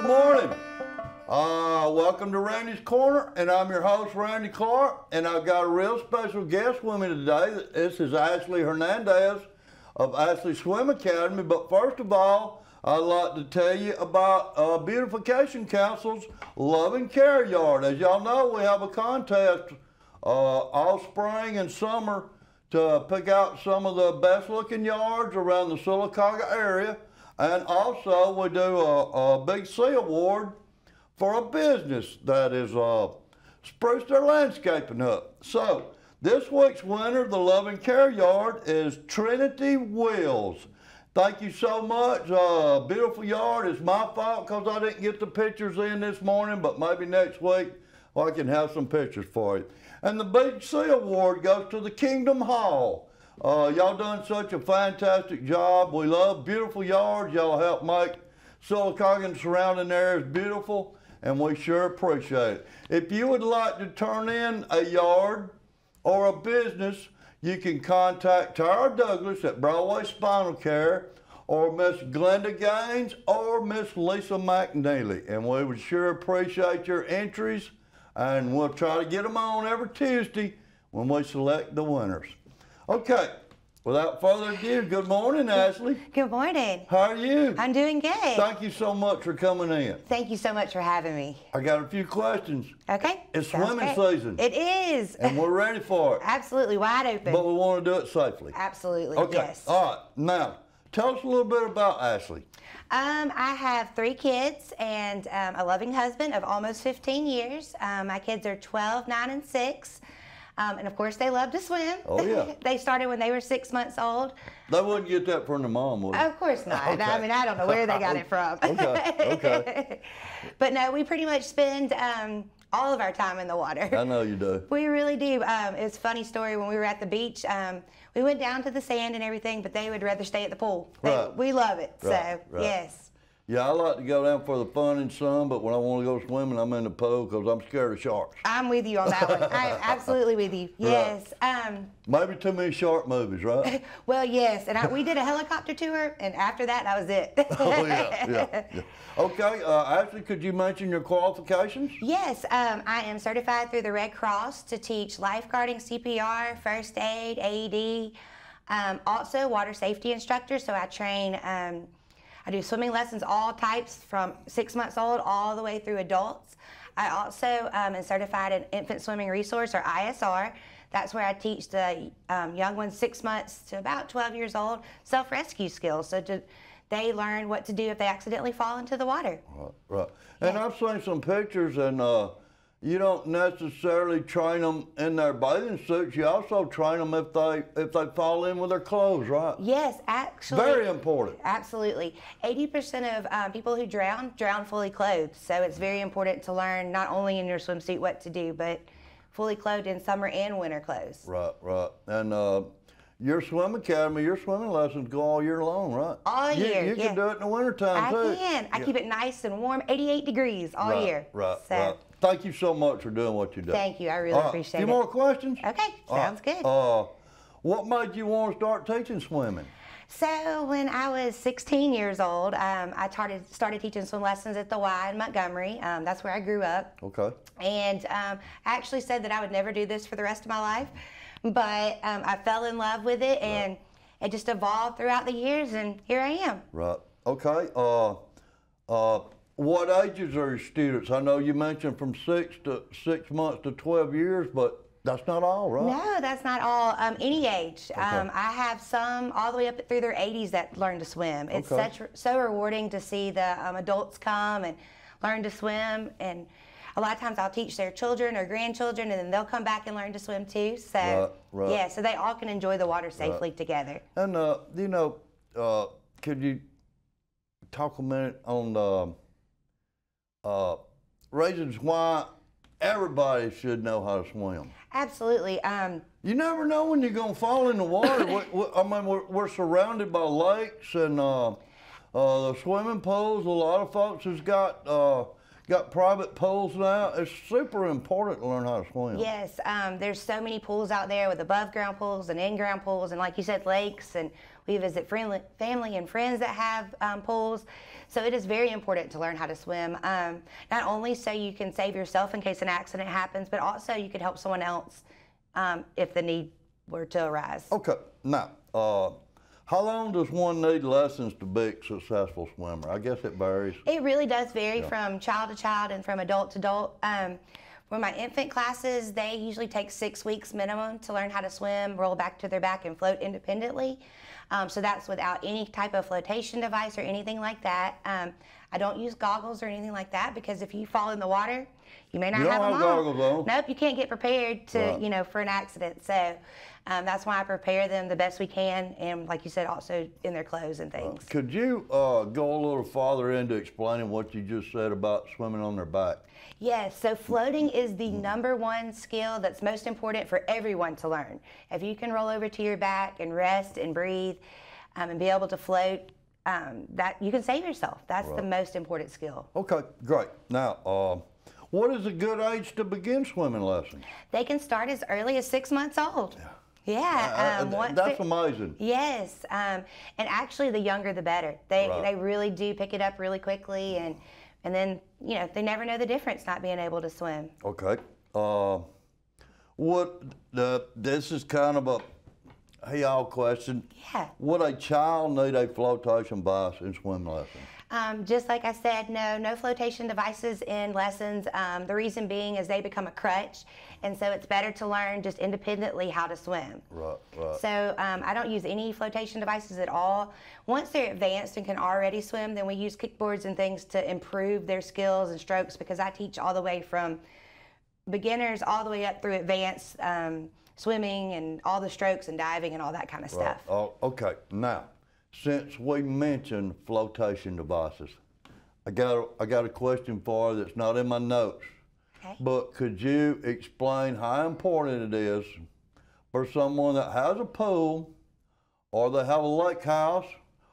Good morning. Welcome to Randy's Corner, and I'm your host, Randy Clark, and I've got a real special guest with me today. This is Ashley Hernandez of Ashley Swim Academy, but first of all, I'd like to tell you about Beautification Council's Loving Care Yard. As y'all know, we have a contest all spring and summer to pick out some of the best looking yards around the Sylacauga area. And also we do a Big C award for a business that is spruced their landscaping up. So this week's winner of the Loving Care Yard is Trinity Wills. Thank you so much. Beautiful yard. It's my fault because I didn't get the pictures in this morning, but maybe next week I can have some pictures for you. And the Big C award goes to the Kingdom Hall. Y'all done such a fantastic job. We love beautiful yards. Y'all help make Sylacauga and surrounding areas beautiful, and we sure appreciate it. If you would like to turn in a yard or a business, you can contact Tara Douglas at Broadway Spinal Care, or Miss Glenda Gaines, or Miss Lisa McNeely, and we would sure appreciate your entries, and we'll try to get them on every Tuesday when we select the winners. Okay, without further ado, good morning, Ashley. Good morning. How are you? I'm doing good. Thank you so much for coming in. Thank you so much for having me. I got a few questions. Okay. It's Sounds swimming great. season. It is. And we're ready for it. Absolutely, wide open. But we want to do it safely. Absolutely, Okay. yes. All right, now, tell us a little bit about Ashley. I have 3 kids and a loving husband of almost 15 years. My kids are 12, 9, and 6. And of course, they love to swim. Oh, yeah. They started when they were 6 months old. They wouldn't get that from their mom, would they? Of course not. Okay. I mean, I don't know where they got it from. Okay. But no, we pretty much spend all of our time in the water. I know you do. We really do. It's a funny story. When we were at the beach, we went down to the sand and everything, but they would rather stay at the pool. Right. We love it. Right, So, right. yes. Yeah, I like to go down for the fun and sun, but when I want to go swimming, I'm in the pool because I'm scared of sharks. I'm with you on that one. I'm absolutely with you. Yes. Maybe too many shark movies, right? Well, yes. And we did a helicopter tour, and after that was it. Oh, yeah. Okay, Ashley, could you mention your qualifications? Yes, I am certified through the Red Cross to teach lifeguarding, CPR, first aid, AED, also water safety instructor. So I train, I do swimming lessons, all types from 6 months old all the way through adults. I also am certified in Infant Swimming Resource, or ISR. That's where I teach the young ones 6 months to about 12 years old self-rescue skills. So they learn what to do if they accidentally fall into the water. Right. And Yeah. I've seen some pictures, and you don't necessarily train them in their bathing suits. You also train them if they fall in with their clothes, right? Yes, actually. Very important. Absolutely. 80% of people who drown fully clothed. So it's very important to learn not only in your swimsuit what to do, but fully clothed in summer and winter clothes. Right. And your swim academy, your swimming lessons go all year long, right? All year, You yeah. can do it in the wintertime, too. I can. I keep it nice and warm, 88 degrees all year. Right. So, Thank you so much for doing what you do. thank you. I really appreciate few it. more questions? Okay, sounds good. What made you want to start teaching swimming? So when I was 16 years old, I started teaching swim lessons at the Y in Montgomery. That's where I grew up. Okay. And I actually said that I would never do this for the rest of my life, but I fell in love with it, and it just evolved throughout the years, and here I am. Right. Okay. What ages are your students? I know you mentioned from 6 months to 12 years, but that's not all, right? No, that's not all. Any age. I have some all the way up through their 80s that learn to swim. It's so rewarding to see the adults come and learn to swim, and a lot of times I'll teach their children or grandchildren, and then they'll come back and learn to swim too. So yeah, so they all can enjoy the water safely together. And could you talk a minute on reasons why everybody should know how to swim? Absolutely. You never know when you're going to fall in the water. We're surrounded by lakes and the swimming pools. A lot of folks has got got private pools now. It's super important to learn how to swim. Yes, there's so many pools out there with above ground pools and in ground pools, and like you said, lakes, and we visit family and friends that have pools. So it is very important to learn how to swim, not only so you can save yourself in case an accident happens, but also you could help someone else if the need were to arise. Okay, now, how long does one need lessons to be a successful swimmer? I guess it varies. It really does vary from child to child and from adult to adult. For my infant classes, they usually take 6 weeks minimum to learn how to swim, roll back to their back, and float independently. So that's without any type of flotation device or anything like that. I don't use goggles or anything like that because if you fall in the water, you may not have them on. Goggles on. Nope, you can't get prepared to, for an accident. So that's why I prepare them the best we can, and like you said, also in their clothes and things. Could you go a little farther into explaining what you just said about swimming on their back? Yes, so floating is the #1 skill that's most important for everyone to learn. If you can roll over to your back and rest and breathe and be able to float, that you can save yourself. That's the most important skill. Okay, great. Now, what is a good age to begin swimming lessons? They can start as early as 6 months old. Yeah, that's amazing. Yes, and actually the younger the better. They really do pick it up really quickly, and then they never know the difference not being able to swim. Okay, this is kind of a y'all question. Yeah. Would a child need a flotation device in swim lessons? Just like I said, no flotation devices in lessons. The reason being is they become a crutch, and so it's better to learn just independently how to swim. Right, right. So I don't use any flotation devices at all. Once they're advanced and can already swim, then we use kickboards and things to improve their skills and strokes, because I teach all the way from beginners all the way up through advanced swimming and all the strokes and diving and all that kind of stuff. Oh, okay, now, since we mentioned flotation devices, I got a question for you that's not in my notes. Okay. But could you explain how important it is for someone that has a pool, or they have a lake house,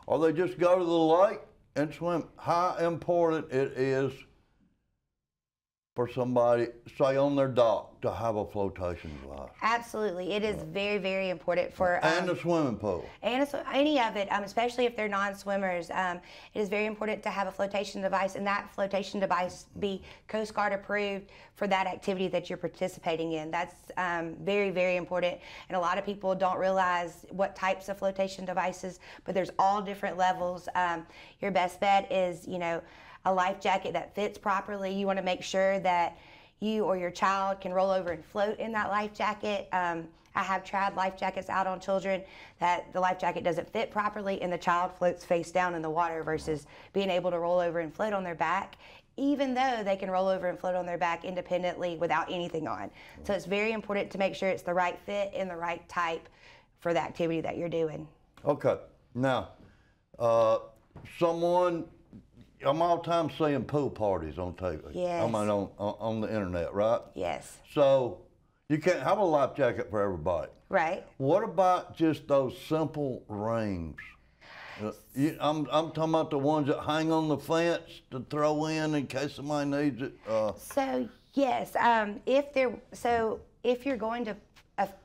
or they just go to the lake and swim, how important it is for somebody, say on their dock, to have a flotation device? Absolutely, it is very, very important for and a swimming pool. And any of it, especially if they're non-swimmers. It is very important to have a flotation device, and that flotation device be Coast Guard approved for that activity that you're participating in. That's very, very important. And a lot of people don't realize what types of flotation devices, but there's all different levels. Your best bet is, a life jacket that fits properly. You want to make sure that you or your child can roll over and float in that life jacket. I have tried life jackets out on children that the life jacket doesn't fit properly and the child floats face down in the water versus being able to roll over and float on their back, even though they can roll over and float on their back independently without anything on. So it's very important to make sure it's the right fit and the right type for the activity that you're doing. Okay, now, I'm all the time seeing pool parties on TV. Yes. I mean, on the internet, right? Yes. So you can't have a life jacket for everybody. Right. What about just those simple rings? I'm talking about the ones that hang on the fence to throw in case somebody needs it. So yes, if you're going to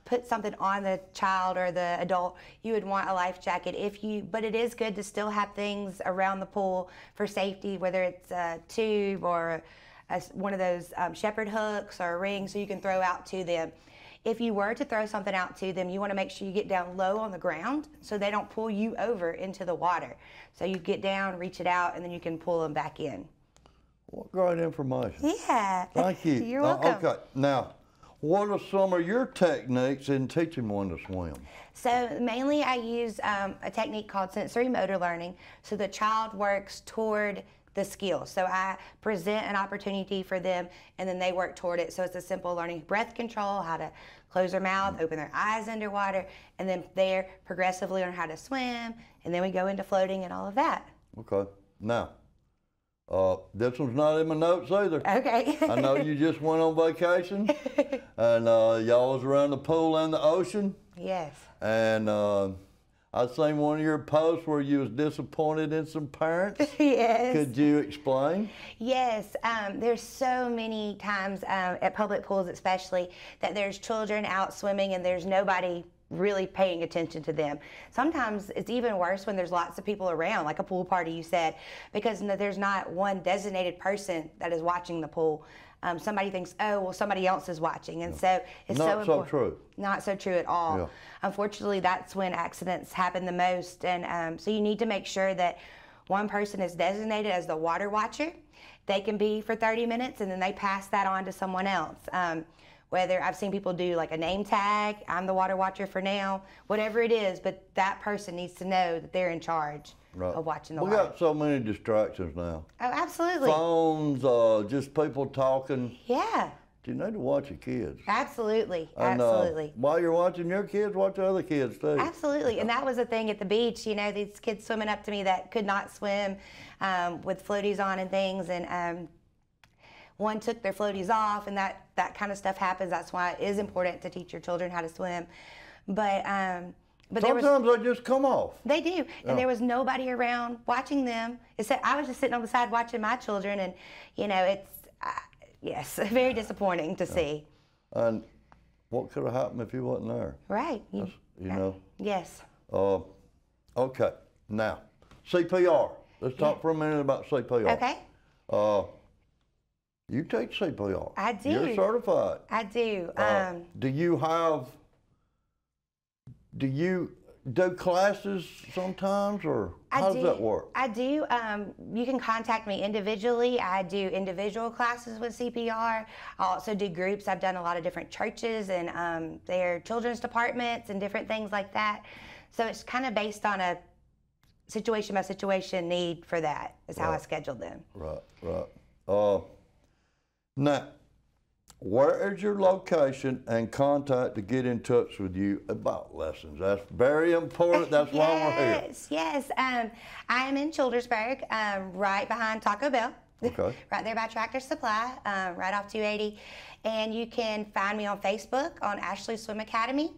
put something on the child or the adult, you would want a life jacket. But it is good to still have things around the pool for safety, whether it's a tube or one of those shepherd hooks or a ring so you can throw out to them. If you were to throw something out to them, you want to make sure you get down low on the ground so they don't pull you over into the water. So you get down, reach it out, and then you can pull them back in. What great information. Yeah. Thank you. You're welcome. Okay, now, what are some of your techniques in teaching one to swim? So mainly I use a technique called sensory motor learning. So the child works toward the skill. So I present an opportunity for them and then they work toward it. So it's a simple learning breath control, how to close their mouth, open their eyes underwater, and then there progressively learn how to swim, and then we go into floating and all of that. Okay. Now, this one's not in my notes either. Okay. I know you just went on vacation, and y'all was around the pool and the ocean. Yes. And I I seen one of your posts where you was disappointed in some parents. Yes. Could you explain? Yes, there's so many times at public pools especially that there's children out swimming and there's nobody really paying attention to them. Sometimes it's even worse when there's lots of people around, like a pool party you said, because there's not one designated person that is watching the pool. Somebody thinks, oh, well, somebody else is watching. And so it's so important. Not so true. Not so true at all. Yeah. Unfortunately, that's when accidents happen the most. And so you need to make sure that one person is designated as the water watcher. They can be for 30 minutes and then they pass that on to someone else. Whether I've seen people do like a name tag, I'm the water watcher for now, whatever it is, but that person needs to know that they're in charge of watching the water. We got so many distractions now. Oh, absolutely. Phones, just people talking. Yeah. You need to watch your kids. Absolutely, And, absolutely. While you're watching your kids, watch other kids too. Absolutely, and that was the thing at the beach. You know, these kids swimming up to me that could not swim with floaties on and things, and one took their floaties off, and that kind of stuff happens. That's why it is important to teach your children how to swim. But sometimes they just come off. They do, and there was nobody around watching them. Except I was just sitting on the side watching my children, and you know, it's yes, very disappointing to see. And what could have happened if you wasn't there? Right. You know. Yes. Okay. Now, CPR. Let's talk for a minute about CPR. Okay. You teach CPR. I do. You're certified. I do. Do you do classes sometimes, or how does that work? I do. You can contact me individually. I do individual classes with CPR. I also do groups. I've done a lot of different churches and their children's departments and different things like that. So it's kind of based on a situation by situation need for that is how I schedule them. Right. Now, where is your location and contact to get in touch with you about lessons? That's very important. That's why we're here. Yes. I am in Childersburg, right behind Taco Bell. Okay. Right there by Tractor Supply, right off 280. And you can find me on Facebook on Ashley Swim Academy,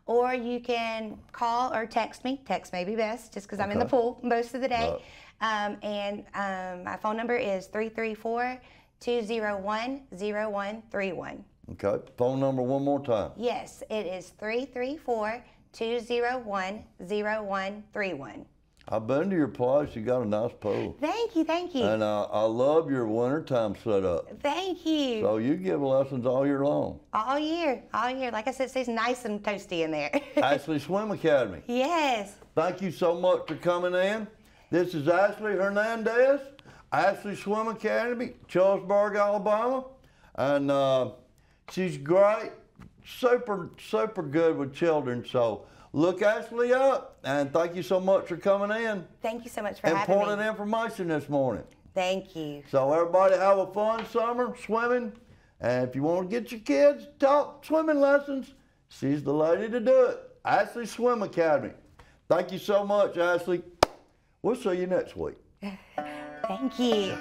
or you can call or text me. Text may be best, just because I'm in the pool most of the day. Right. My phone number is 334-201-0131. Okay. Phone number one more time. Yes, it is 334-201-0131. I've been to your place. You got a nice pool. Thank you. And I love your wintertime setup. Thank you. So you give lessons all year long. All year. Like I said, it stays nice and toasty in there. Ashley Swim Academy. Yes. Thank you so much for coming in. This is Ashley Hernandez, Ashley Swim Academy, Childersburg, Alabama. And she's great, super good with children. So look Ashley up, and thank you so much for coming in. Thank you so much for having me. Important information this morning. Thank you. So everybody have a fun summer swimming. And if you want to get your kids top swimming lessons, she's the lady to do it. Ashley Swim Academy. Thank you so much, Ashley. We'll see you next week. Thank you.